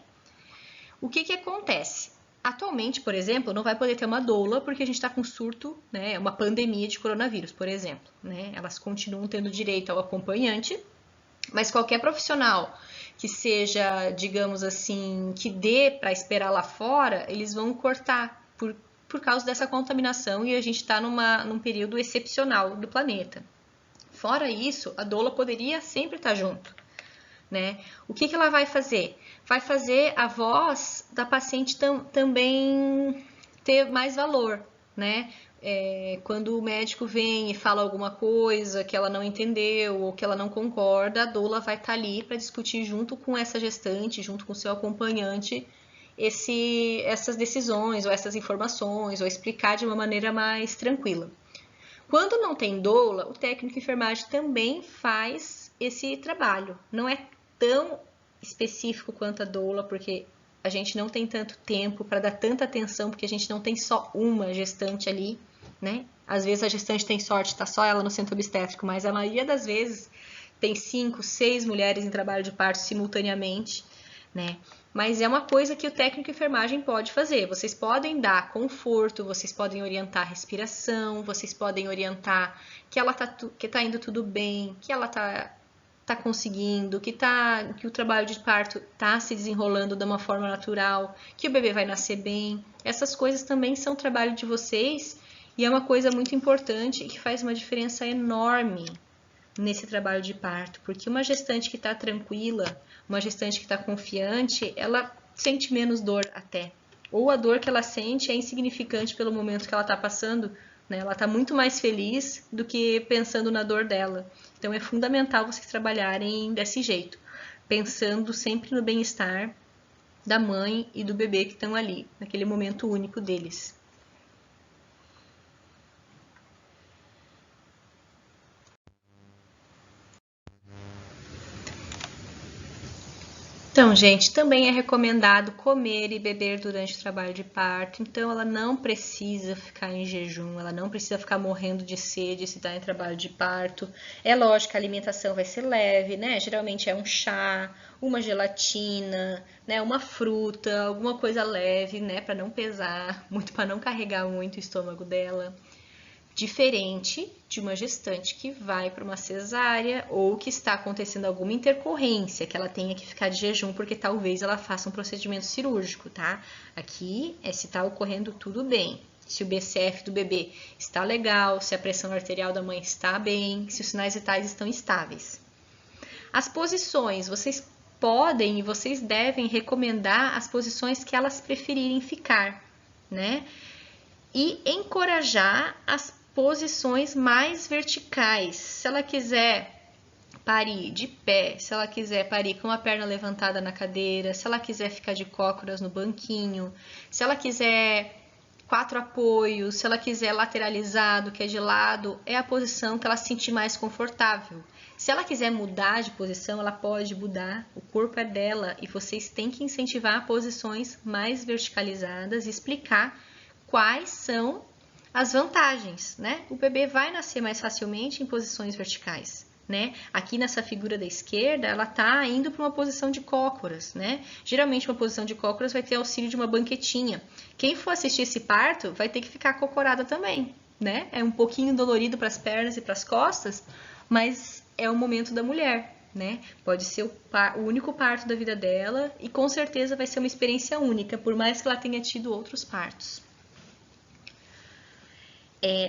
O que acontece? Atualmente, por exemplo, não vai poder ter uma doula porque a gente está com surto, né, uma pandemia de coronavírus, por exemplo. Né? Elas continuam tendo direito ao acompanhante, mas qualquer profissional que seja, digamos assim, que dê para esperar lá fora, eles vão cortar por causa dessa contaminação e a gente está num período excepcional do planeta. Fora isso, a doula poderia sempre estar junto. Né? O que ela vai fazer? Vai fazer a voz da paciente também ter mais valor, né? Quando o médico vem e fala alguma coisa que ela não entendeu ou que ela não concorda, a doula vai estar ali para discutir junto com essa gestante, junto com o seu acompanhante, essas decisões ou essas informações, ou explicar de uma maneira mais tranquila. Quando não tem doula, o técnico de enfermagem também faz esse trabalho. Não é tão específico quanto a doula, porque a gente não tem tanto tempo para dar tanta atenção, porque a gente não tem só uma gestante ali, né? Às vezes a gestante tem sorte, tá só ela no centro obstétrico, mas a maioria das vezes tem 5, 6 mulheres em trabalho de parto simultaneamente, né? Mas é uma coisa que o técnico de enfermagem pode fazer. Vocês podem dar conforto, vocês podem orientar a respiração, vocês podem orientar que tá indo tudo bem, que ela tá conseguindo, que o trabalho de parto tá se desenrolando de uma forma natural, que o bebê vai nascer bem. Essas coisas também são trabalho de vocês e é uma coisa muito importante que faz uma diferença enorme nesse trabalho de parto, porque uma gestante que está tranquila, uma gestante que está confiante, ela sente menos dor até. Ou a dor que ela sente é insignificante pelo momento que ela está passando, né? Ela está muito mais feliz do que pensando na dor dela. Então é fundamental vocês trabalharem desse jeito, pensando sempre no bem-estar da mãe e do bebê que estão ali, naquele momento único deles. Então, gente, também é recomendado comer e beber durante o trabalho de parto. Então, ela não precisa ficar em jejum, ela não precisa ficar morrendo de sede se está em trabalho de parto. É lógico que a alimentação vai ser leve, né? Geralmente é um chá, uma gelatina, né? Uma fruta, alguma coisa leve, né? Para não pesar, muito para não carregar muito o estômago dela. Diferente de uma gestante que vai para uma cesárea ou que está acontecendo alguma intercorrência, que ela tenha que ficar de jejum porque talvez ela faça um procedimento cirúrgico, tá? Aqui é se está ocorrendo tudo bem, se o BCF do bebê está legal, se a pressão arterial da mãe está bem, se os sinais vitais estão estáveis. As posições, vocês podem e vocês devem recomendar as posições que elas preferirem ficar, né? E encorajar as posições mais verticais. Se ela quiser parir de pé, se ela quiser parir com uma perna levantada na cadeira, se ela quiser ficar de cócoras no banquinho, se ela quiser 4 apoios, se ela quiser lateralizado, que é de lado, é a posição que ela se sentir mais confortável. Se ela quiser mudar de posição, ela pode mudar, o corpo é dela e vocês têm que incentivar posições mais verticalizadas e explicar quais são as vantagens, né? O bebê vai nascer mais facilmente em posições verticais, né? Aqui nessa figura da esquerda, ela tá indo para uma posição de cócoras, né? Geralmente uma posição de cócoras vai ter auxílio de uma banquetinha. Quem for assistir esse parto vai ter que ficar acocorada também, né? É um pouquinho dolorido para as pernas e para as costas, mas é o momento da mulher, né? Pode ser o único parto da vida dela e com certeza vai ser uma experiência única, por mais que ela tenha tido outros partos.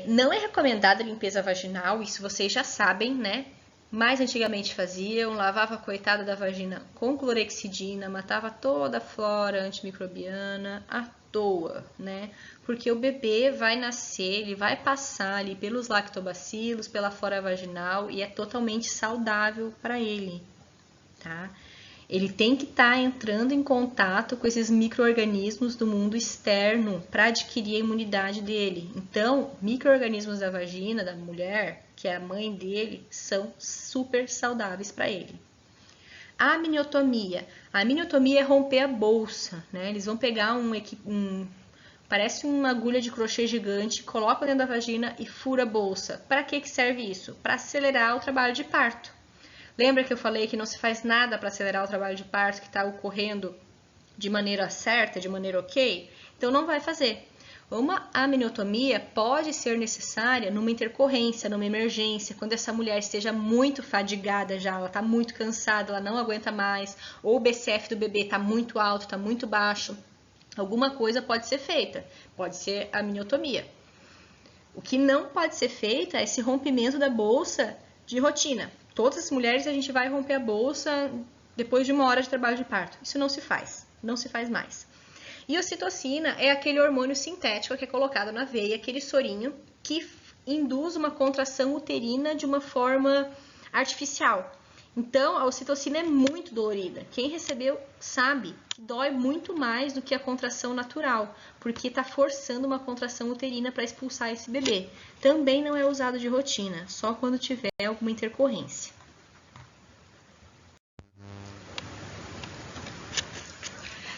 Não é recomendada a limpeza vaginal, isso vocês já sabem, né? Mais antigamente faziam, lavava a coitada da vagina com clorexidina, matava toda a flora antimicrobiana à toa, né? Porque o bebê vai nascer, ele vai passar ali pelos lactobacilos, pela flora vaginal e é totalmente saudável para ele, tá? Ele tem que estar entrando em contato com esses micro-organismos do mundo externo para adquirir a imunidade dele. Então, micro-organismos da vagina da mulher, que é a mãe dele, são super saudáveis para ele. A amniotomia. A amniotomia é romper a bolsa, né? Eles vão pegar parece uma agulha de crochê gigante, coloca dentro da vagina e fura a bolsa. Para que serve isso? Para acelerar o trabalho de parto. Lembra que eu falei que não se faz nada para acelerar o trabalho de parto que está ocorrendo de maneira certa, de maneira ok? Então não vai fazer. Uma amniotomia pode ser necessária numa intercorrência, numa emergência, quando essa mulher esteja muito fadigada já, ela está muito cansada, ela não aguenta mais, ou o BCF do bebê está muito alto, está muito baixo. Alguma coisa pode ser feita, pode ser a amniotomia. O que não pode ser feito é esse rompimento da bolsa de rotina. Todas as mulheres a gente vai romper a bolsa depois de 1 hora de trabalho de parto. Isso não se faz mais. E a ocitocina é aquele hormônio sintético que é colocado na veia, aquele sorinho que induz uma contração uterina de uma forma artificial. Então, a ocitocina é muito dolorida. Quem recebeu sabe que dói muito mais do que a contração natural, porque está forçando uma contração uterina para expulsar esse bebê. Também não é usado de rotina, só quando tiver alguma intercorrência.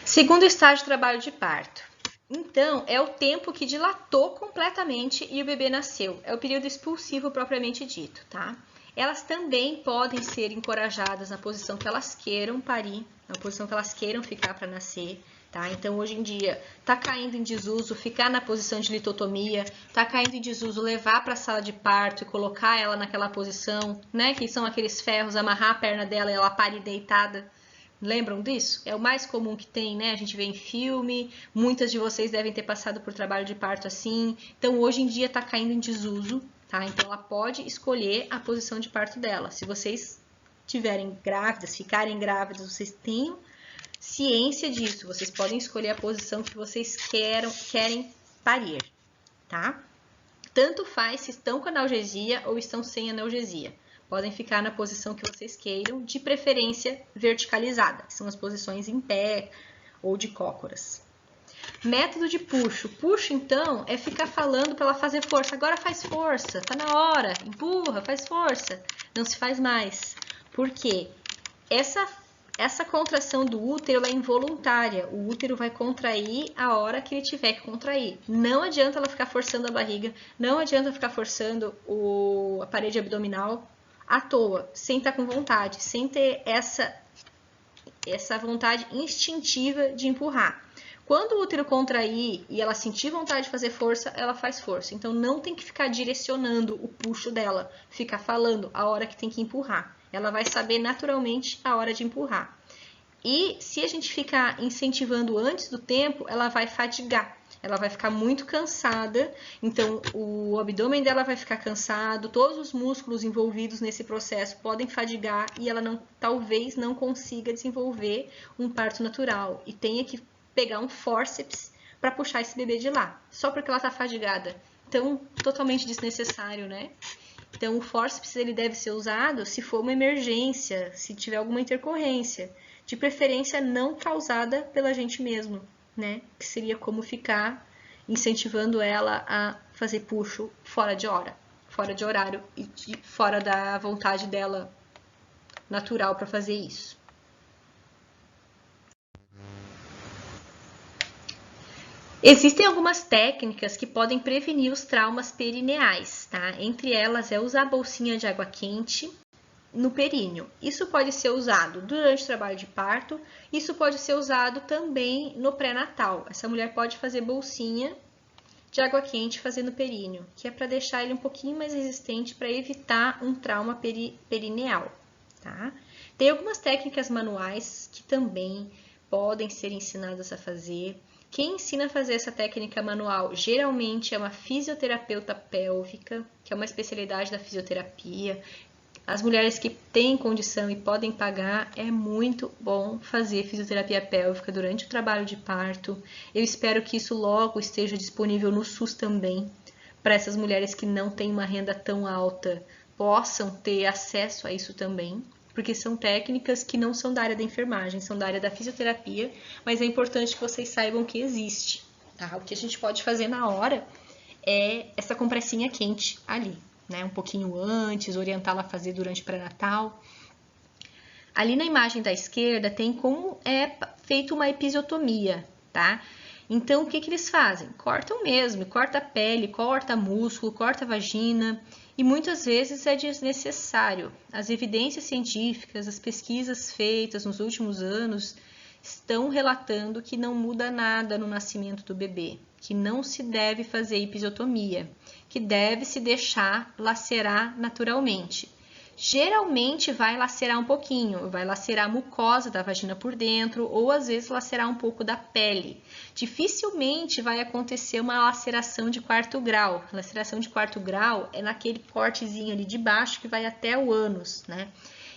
Segundo estágio de trabalho de parto. Então, é o tempo que dilatou completamente e o bebê nasceu. É o período expulsivo propriamente dito, tá? Elas também podem ser encorajadas na posição que elas queiram parir, na posição que elas queiram ficar para nascer, tá? Então, hoje em dia, tá caindo em desuso ficar na posição de litotomia, tá caindo em desuso levar para a sala de parto e colocar ela naquela posição, né? Que são aqueles ferros, amarrar a perna dela e ela parir deitada. Lembram disso? É o mais comum que tem, né? A gente vê em filme, muitas de vocês devem ter passado por trabalho de parto assim. Então, hoje em dia tá caindo em desuso, tá? Então, ela pode escolher a posição de parto dela. Se vocês tiverem grávidas, ficarem grávidas, vocês tenham ciência disso. Vocês podem escolher a posição que vocês querem parir, tá? Tanto faz se estão com analgesia ou estão sem analgesia. Podem ficar na posição que vocês queiram, de preferência verticalizada. São as posições em pé ou de cócoras. Método de puxo. Puxo, então, é ficar falando para ela fazer força. Agora faz força, tá na hora. Empurra, faz força. Não se faz mais. Por quê? Essa contração do útero é involuntária. O útero vai contrair a hora que ele tiver que contrair. Não adianta ela ficar forçando a barriga. Não adianta ficar forçando a parede abdominal à toa, sem estar com vontade, sem ter essa vontade instintiva de empurrar. Quando o útero contrair e ela sentir vontade de fazer força, ela faz força. Então, não tem que ficar direcionando o puxo dela, ficar falando a hora que tem que empurrar. Ela vai saber naturalmente a hora de empurrar. E se a gente ficar incentivando antes do tempo, ela vai fadigar. Ela vai ficar muito cansada, então o abdômen dela vai ficar cansado, todos os músculos envolvidos nesse processo podem fadigar e ela talvez não consiga desenvolver um parto natural e tenha que pegar um fórceps para puxar esse bebê de lá, só porque ela está fadigada. Então, totalmente desnecessário, né? Então, o fórceps ele deve ser usado se for uma emergência, se tiver alguma intercorrência, de preferência não causada pela gente mesmo, né? Que seria como ficar incentivando ela a fazer puxo fora de hora, fora de horário e fora da vontade dela natural para fazer isso. Existem algumas técnicas que podem prevenir os traumas perineais, tá? Entre elas é usar a bolsinha de água quente no períneo. Isso pode ser usado durante o trabalho de parto, isso pode ser usado também no pré-natal. Essa mulher pode fazer bolsinha de água quente fazendo períneo, que é para deixar ele um pouquinho mais resistente para evitar um trauma perineal, tá? Tem algumas técnicas manuais que também podem ser ensinadas a fazer. Quem ensina a fazer essa técnica manual geralmente é uma fisioterapeuta pélvica, que é uma especialidade da fisioterapia. As mulheres que têm condição e podem pagar, é muito bom fazer fisioterapia pélvica durante o trabalho de parto. Eu espero que isso logo esteja disponível no SUS também, para essas mulheres que não têm uma renda tão alta, possam ter acesso a isso também, porque são técnicas que não são da área da enfermagem, são da área da fisioterapia, mas é importante que vocês saibam que existe, tá? O que a gente pode fazer na hora é essa compressinha quente ali, né? Um pouquinho antes, orientá-la a fazer durante o pré-natal. Ali na imagem da esquerda tem como é feita uma episiotomia, tá? Então, o que eles fazem? Cortam mesmo, corta a pele, corta músculo, corta a vagina, e muitas vezes é desnecessário. As evidências científicas, as pesquisas feitas nos últimos anos estão relatando que não muda nada no nascimento do bebê, que não se deve fazer episiotomia, que deve se deixar lacerar naturalmente. Geralmente vai lacerar um pouquinho, vai lacerar a mucosa da vagina por dentro ou às vezes lacerar um pouco da pele. Dificilmente vai acontecer uma laceração de 4º grau. A laceração de 4º grau é naquele cortezinho ali de baixo que vai até o ânus, né?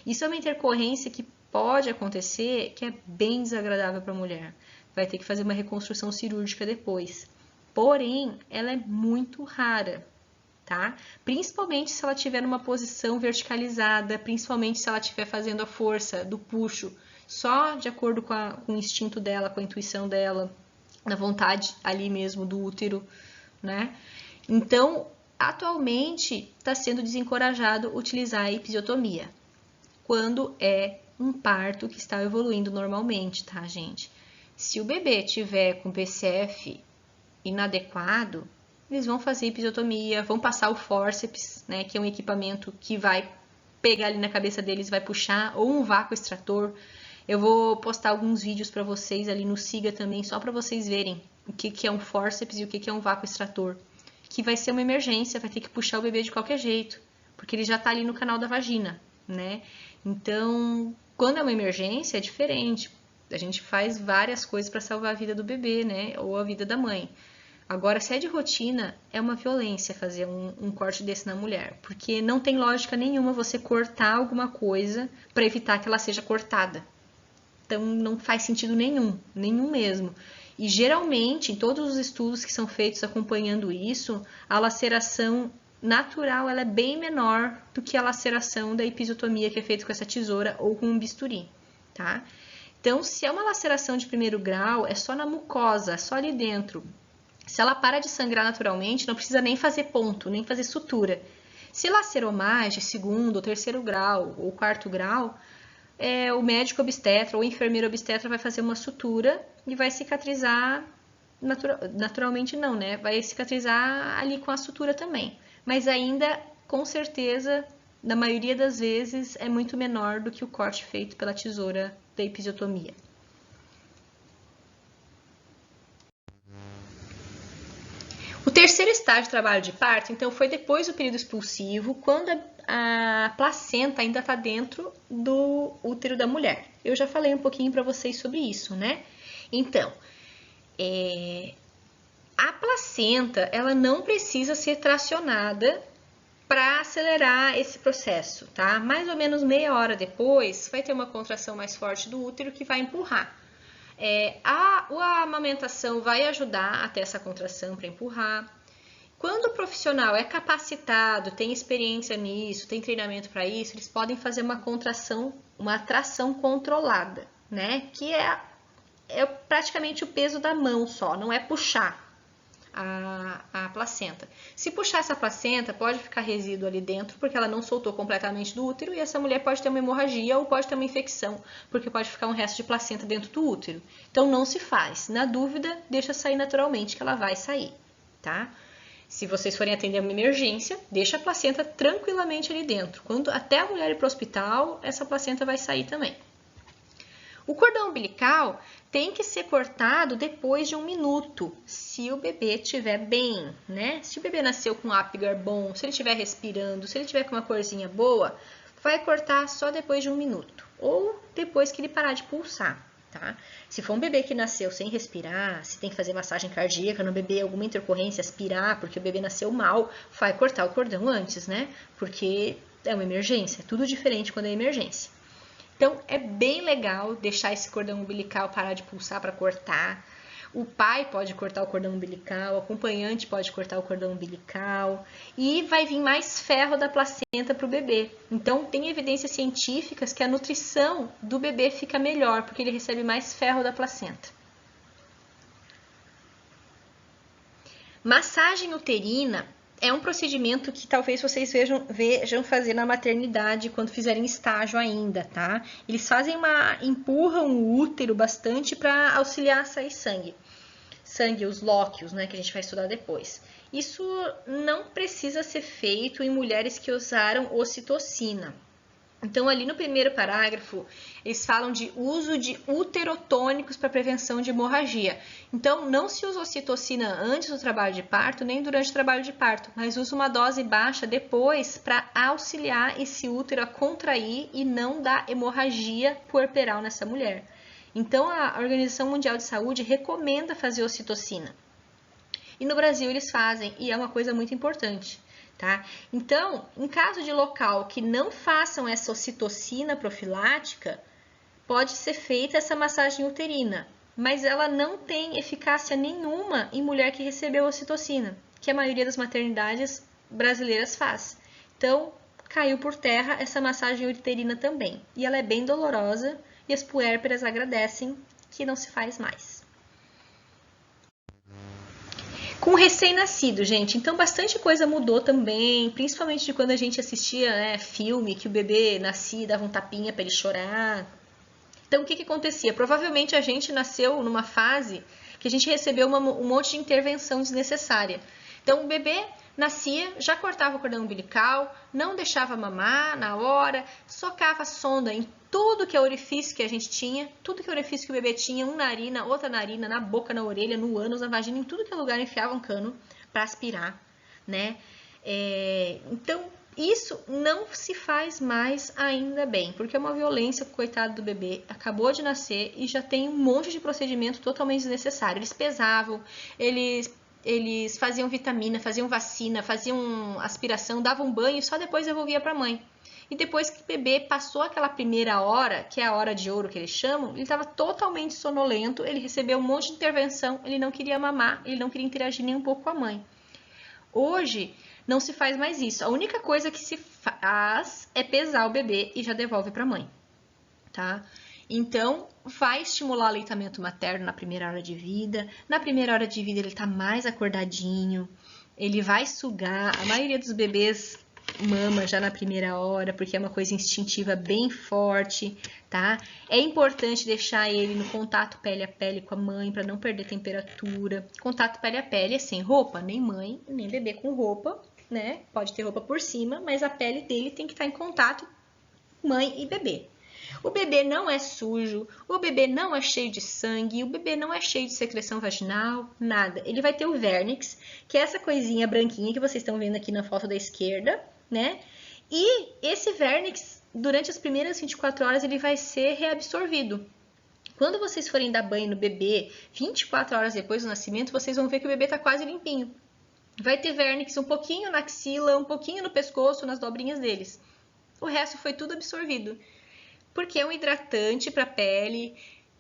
Isso é uma intercorrência que pode acontecer que é bem desagradável para a mulher. Vai ter que fazer uma reconstrução cirúrgica depois. Porém, ela é muito rara. Tá? Principalmente se ela estiver numa posição verticalizada, principalmente se ela estiver fazendo a força do puxo só de acordo com o instinto dela, com a intuição dela, na vontade ali mesmo do útero, né? Então, atualmente está sendo desencorajado utilizar a episiotomia quando é um parto que está evoluindo normalmente, tá, gente? Se o bebê tiver com PCF inadequado, eles vão fazer episiotomia, vão passar o fórceps, né, que é um equipamento que vai pegar ali na cabeça deles, vai puxar, ou um vácuo extrator. Eu vou postar alguns vídeos para vocês ali no Siga também, só para vocês verem o que é um fórceps e o que é um vácuo extrator. Que vai ser uma emergência, vai ter que puxar o bebê de qualquer jeito, porque ele já está ali no canal da vagina, né? Então, quando é uma emergência, é diferente. A gente faz várias coisas para salvar a vida do bebê, né? Ou a vida da mãe. Agora, se é de rotina, é uma violência fazer um corte desse na mulher, porque não tem lógica nenhuma você cortar alguma coisa para evitar que ela seja cortada. Então, não faz sentido nenhum mesmo. E geralmente, em todos os estudos que são feitos acompanhando isso, a laceração natural ela é bem menor do que a laceração da episiotomia que é feita com essa tesoura ou com um bisturi, tá? Então, se é uma laceração de 1º grau, é só na mucosa, é só ali dentro. Se ela para de sangrar naturalmente, não precisa nem fazer ponto, nem fazer sutura. Se lacerou mais de 2º ou 3º grau ou 4º grau, o médico obstetra ou enfermeiro obstetra vai fazer uma sutura e vai cicatrizar naturalmente não, né? Vai cicatrizar ali com a sutura também. Mas ainda, com certeza, na maioria das vezes, é muito menor do que o corte feito pela tesoura da episiotomia. O terceiro estágio de trabalho de parto, então, foi depois do período expulsivo, quando a placenta ainda está dentro do útero da mulher. Eu já falei um pouquinho para vocês sobre isso, né? Então, a placenta, ela não precisa ser tracionada para acelerar esse processo, tá? Mais ou menos meia hora depois, vai ter uma contração mais forte do útero que vai empurrar. A amamentação vai ajudar a ter essa contração para empurrar. Quando o profissional é capacitado, tem experiência nisso, tem treinamento para isso, eles podem fazer uma contração, uma tração controlada, né? Que é praticamente o peso da mão só, não é puxar a placenta. Se puxar essa placenta, pode ficar resíduo ali dentro, porque ela não soltou completamente do útero, e essa mulher pode ter uma hemorragia ou pode ter uma infecção, porque pode ficar um resto de placenta dentro do útero. Então, não se faz. Na dúvida, deixa sair naturalmente, que ela vai sair, tá? Se vocês forem atender uma emergência, deixa a placenta tranquilamente ali dentro. Quando até a mulher ir para o hospital, essa placenta vai sair também. O cordão umbilical tem que ser cortado depois de 1 minuto, se o bebê estiver bem, né? Se o bebê nasceu com um Apgar bom, se ele estiver respirando, se ele estiver com uma corzinha boa, vai cortar só depois de 1 minuto, ou depois que ele parar de pulsar, tá? Se for um bebê que nasceu sem respirar, se tem que fazer massagem cardíaca no bebê, alguma intercorrência, aspirar, porque o bebê nasceu mal, vai cortar o cordão antes, né? Porque é uma emergência, é tudo diferente quando é emergência. Então, é bem legal deixar esse cordão umbilical parar de pulsar para cortar. O pai pode cortar o cordão umbilical, o acompanhante pode cortar o cordão umbilical e vai vir mais ferro da placenta para o bebê. Então, tem evidências científicas que a nutrição do bebê fica melhor, porque ele recebe mais ferro da placenta. Massagem uterina é um procedimento que talvez vocês vejam fazer na maternidade quando fizerem estágio ainda, tá? Eles empurram o útero bastante para auxiliar a sair sangue. Sangue, os lóquios, né, que a gente vai estudar depois. Isso não precisa ser feito em mulheres que usaram ocitocina. Então, ali no primeiro parágrafo, eles falam de uso de uterotônicos para prevenção de hemorragia. Então, não se usa ocitocina antes do trabalho de parto, nem durante o trabalho de parto, mas usa uma dose baixa depois para auxiliar esse útero a contrair e não dar hemorragia puerperal nessa mulher. Então, a Organização Mundial de Saúde recomenda fazer ocitocina. E no Brasil eles fazem, e é uma coisa muito importante. Tá? Então, em caso de local que não façam essa ocitocina profilática, pode ser feita essa massagem uterina, mas ela não tem eficácia nenhuma em mulher que recebeu ocitocina, que a maioria das maternidades brasileiras faz. Então, caiu por terra essa massagem uterina também. E ela é bem dolorosa e as puérperas agradecem que não se faz mais. Com recém-nascido, gente, então bastante coisa mudou também, principalmente de quando a gente assistia, né, filme, que o bebê nascia e dava um tapinha para ele chorar. Então, o que acontecia? Provavelmente a gente nasceu numa fase que a gente recebeu um monte de intervenção desnecessária. Então, o bebê nascia, já cortava o cordão umbilical, não deixava mamar na hora, socava sonda em tudo que é orifício que a gente tinha, tudo que é orifício que o bebê tinha, uma narina, outra narina, na boca, na orelha, no ânus, na vagina, em tudo que é lugar enfiava um cano para aspirar, né? Então, isso não se faz mais ainda bem, porque é uma violência com o coitado do bebê, acabou de nascer e já tem um monte de procedimento totalmente desnecessário. Eles pesavam, eles faziam vitamina, faziam vacina, faziam aspiração, davam banho e só depois devolvia para a mãe. E depois que o bebê passou aquela primeira hora, que é a hora de ouro que eles chamam, ele estava totalmente sonolento, ele recebeu um monte de intervenção, ele não queria mamar, ele não queria interagir nem um pouco com a mãe. Hoje, não se faz mais isso. A única coisa que se faz é pesar o bebê e já devolve para a mãe, tá? Então, vai estimular o aleitamento materno na primeira hora de vida. Na primeira hora de vida, ele tá mais acordadinho, ele vai sugar. A maioria dos bebês mama já na primeira hora, porque é uma coisa instintiva bem forte, tá? É importante deixar ele no contato pele a pele com a mãe para não perder temperatura. Contato pele a pele é sem roupa, nem mãe, nem bebê com roupa, né? Pode ter roupa por cima, mas a pele dele tem que estar em contato mãe e bebê. O bebê não é sujo, o bebê não é cheio de sangue, o bebê não é cheio de secreção vaginal, nada. Ele vai ter o vernix, que é essa coisinha branquinha que vocês estão vendo aqui na foto da esquerda, né? E esse vernix, durante as primeiras 24 horas, ele vai ser reabsorvido. Quando vocês forem dar banho no bebê, 24 horas depois do nascimento, vocês vão ver que o bebê está quase limpinho. Vai ter vernix um pouquinho na axila, um pouquinho no pescoço, nas dobrinhas deles. O resto foi tudo absorvido. Porque é um hidratante para a pele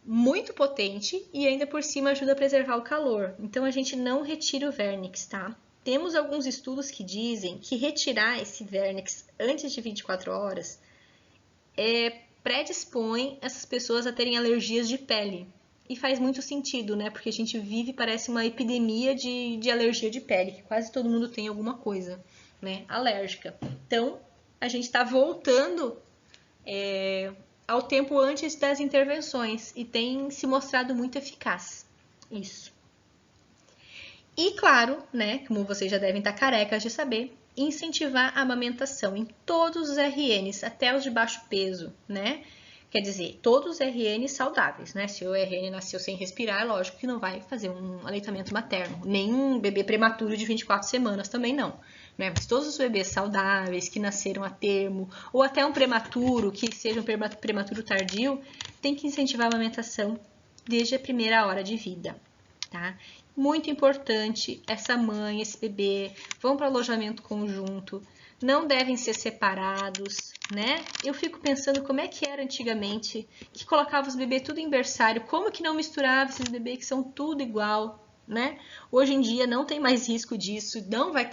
muito potente e ainda por cima ajuda a preservar o calor. Então, a gente não retira o vernix, tá? Temos alguns estudos que dizem que retirar esse vernix antes de 24 horas predispõe essas pessoas a terem alergias de pele. E faz muito sentido, né? Porque a gente vive, parece uma epidemia de alergia de pele, que quase todo mundo tem alguma coisa, né, alérgica. Então, a gente está voltando ao tempo antes das intervenções e tem se mostrado muito eficaz isso. E claro, né, como vocês já devem estar carecas de saber, incentivar a amamentação em todos os RNs, até os de baixo peso, né? Quer dizer, todos os RNs saudáveis, né? Se o RN nasceu sem respirar, é lógico que não vai fazer um aleitamento materno. Nem um bebê prematuro de 24 semanas também não. Né? Mas todos os bebês saudáveis que nasceram a termo, ou até um prematuro, que seja um prematuro tardio, tem que incentivar a amamentação desde a primeira hora de vida, tá? Muito importante, essa mãe, esse bebê, vão para alojamento conjunto, não devem ser separados, né? Eu fico pensando como é que era antigamente, que colocava os bebês tudo em berçário, como que não misturava esses bebês que são tudo igual, né? Hoje em dia não tem mais risco disso, não vai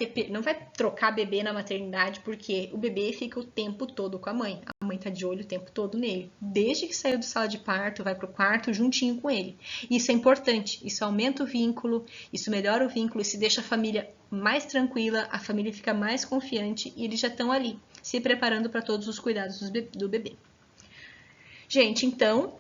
trocar bebê na maternidade, porque o bebê fica o tempo todo com a mãe tá de olho o tempo todo nele. Desde que saiu do sala de parto, vai pro quarto juntinho com ele. Isso é importante, isso aumenta o vínculo, isso melhora o vínculo, isso deixa a família mais tranquila, a família fica mais confiante e eles já estão ali, se preparando para todos os cuidados do bebê. Gente, então,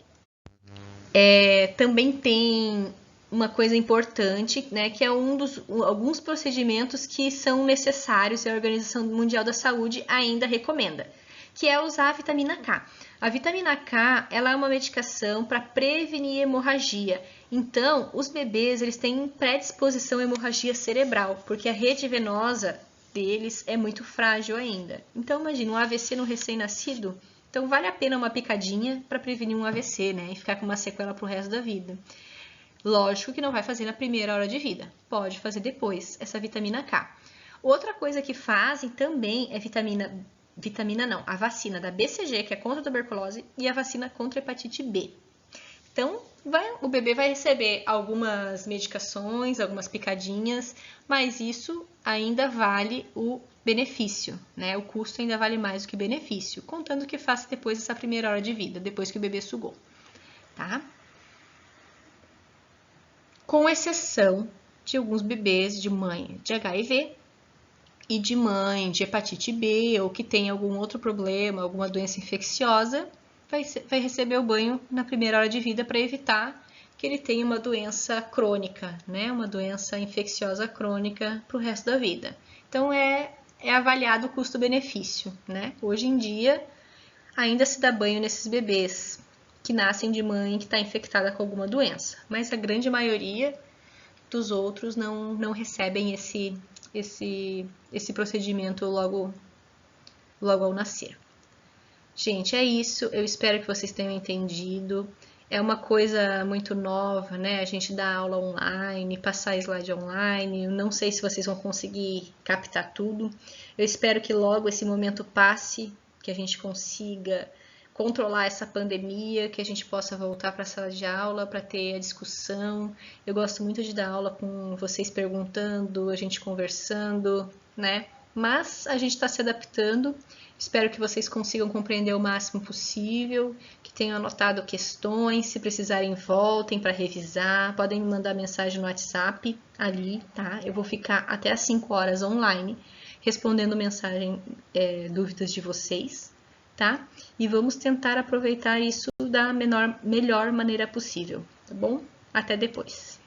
também tem uma coisa importante, né, que é alguns procedimentos que são necessários e a Organização Mundial da Saúde ainda recomenda, que é usar a vitamina K. A vitamina K, ela é uma medicação para prevenir hemorragia. Então, os bebês, eles têm predisposição à hemorragia cerebral, porque a rede venosa deles é muito frágil ainda. Então, imagina um AVC no recém-nascido, então vale a pena uma picadinha para prevenir um AVC, né, e ficar com uma sequela pro resto da vida. Lógico que não vai fazer na primeira hora de vida, pode fazer depois, essa vitamina K. Outra coisa que fazem também é a vacina da BCG, que é contra a tuberculose, e a vacina contra a hepatite B. Então, o bebê vai receber algumas medicações, algumas picadinhas, mas isso ainda vale o benefício, né? O custo ainda vale mais do que o benefício, contando que faça depois dessa primeira hora de vida, depois que o bebê sugou, tá? Com exceção de alguns bebês de mãe de HIV e de mãe de hepatite B ou que tem algum outro problema, alguma doença infecciosa, vai receber o banho na primeira hora de vida para evitar que ele tenha uma doença crônica, né? Uma doença infecciosa crônica para o resto da vida. Então, é avaliado o custo-benefício, né? Hoje em dia, ainda se dá banho nesses bebês que nascem de mãe que está infectada com alguma doença, mas a grande maioria dos outros não recebem esse procedimento logo ao nascer. Gente, é isso. Eu espero que vocês tenham entendido. É uma coisa muito nova, né? A gente dá aula online, passar slide online. Eu não sei se vocês vão conseguir captar tudo. Eu espero que logo esse momento passe, que a gente consiga controlar essa pandemia, que a gente possa voltar para a sala de aula para ter a discussão. Eu gosto muito de dar aula com vocês perguntando, a gente conversando, né? Mas a gente está se adaptando. Espero que vocês consigam compreender o máximo possível, que tenham anotado questões, se precisarem voltem para revisar, podem me mandar mensagem no WhatsApp ali, tá? Eu vou ficar até às 5 horas online respondendo dúvidas de vocês, tá? E vamos tentar aproveitar isso da melhor maneira possível, tá bom? Até depois!